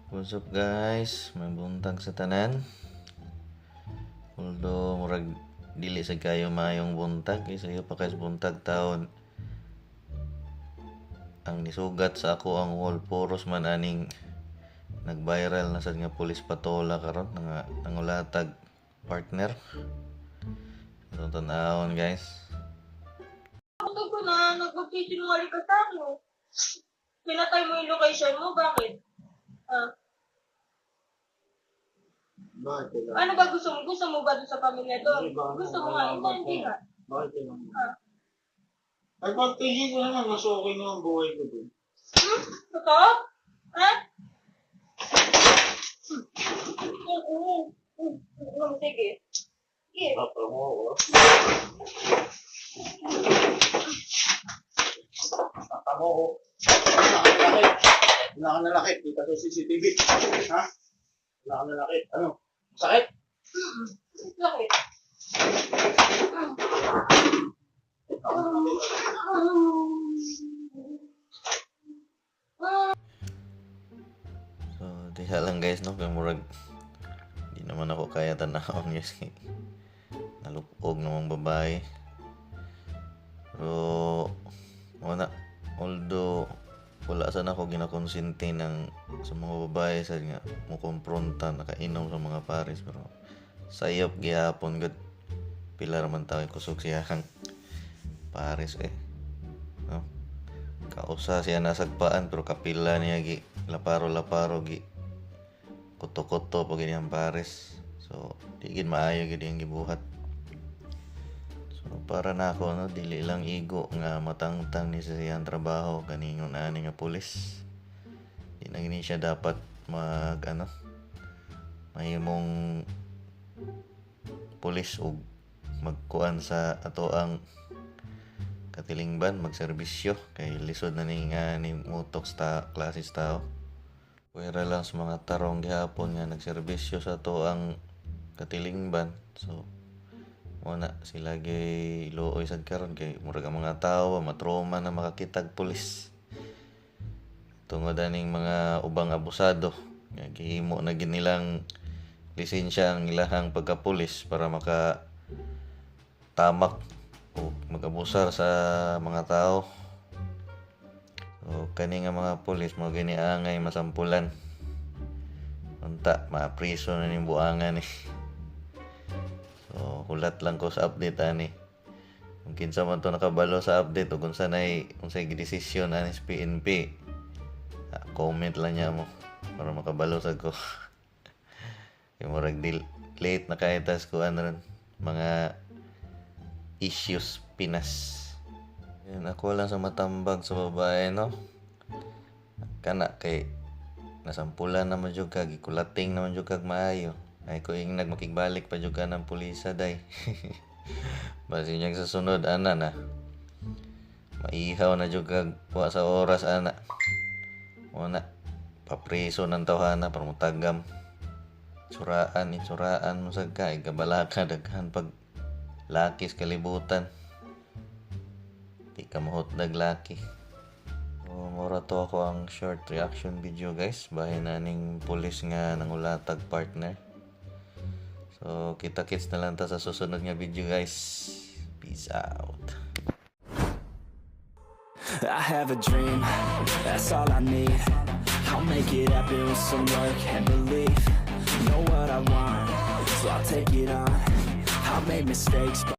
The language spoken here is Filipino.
What's up guys? May buntag sa tanan. Although murag dili sa kayo mayong buntag, sayo pa kay buntag taon. Ang nisugat sa ako ang wall poros man aning nag-viral na sad nga pulis patola karon nga nangulatag partner. So tan-awon guys. Ako ko na nagpagsisinungaling ka sa akin. Pinatay mo yung location mo, bakit? Bakit kailangan? Ano ba gusto mo? Gusto mo ba doon sa pamilya doon? Hindi ba? Gusto mo nga, hindi nga. Bakit kailangan? Ah. Ay, pagtingin ko naman, mas okay na ang buhay ko dun. Totoo? Ha? Sige. Sige. Papa mo, oh. Papa mo, oh. Wala ka nalakit. Kita sa CCTV. Ha? Wala ka nalakit. Ano? Sakit? Bakit? So diha lang guys no, kay murag di naman ako kaya tanahon guys. Nalupog namang babae. Pero wala, although wala sana ako ginakonsinti ng sa mga babae sa nga mo kompronta nakainom sa mga pares, pero sayop gihapon gud pila man tayo kusog siya hang pares no, kausa siya nasagpaan pero kapila niya gi laparo gi kuto-kuto pag ganyan pares, so di gid maayo gid yung gibuhat. So para na ako no, dili lang igo nga matangtang ni sa siyang trabaho kaningon ani nga pulis. Di na gini siya dapat mag mahimong pulis ug magkuan sa ato ang katilingban, magserbisyo kay lisod na ni nga ni mutok sa klases tao. Pwera lang sa mga tarong gihapon nga nagserbisyo sa ato ang katilingban. So muna sila gay looy sad karon kay murag ang mga tao matroma na makakitag pulis tungod aning mga ubang abusado nga gihimo na gid nilang lisensya ang ilahang pagkapulis para maka tamak o mag-abusar sa mga tao. So kani nga mga pulis mo gani angay masampulan unta maapriso na ning buangan So hulat lang ko sa update ani. Kung kinsa man to nakabalo sa update o kung sanay unsay gidesisyon ani sa PNP. Comment lang niya mo para makabalo sad ko. Yung murag late na kaitas ko ano ron, mga issues Pinas. Yan ako lang sa matambag sa babae no. Kana kay nasampulan naman jud kag ikulating naman jud kag maayo. Ay ko ing nagmakigbalik pa jud ka ng pulisa day. Basi niya sa sunod ana na. Maihaw na jud kag wa sa oras ana. Una papriso ng tawhana para mutagam. Insuraan mo sa kay kabalaka daghan pag lakis kalibutan. Di ka mahutdag laki. So, mura to ako ang short reaction video guys. Bahin na ning pulis nga nangulatag partner. So, kita-kits na lang ta sa susunod nga video guys. Peace out. I have a dream, that's all I need. I'll make it happen with some work and belief. Know what I want, so I'll take it on. I'll make mistakes, but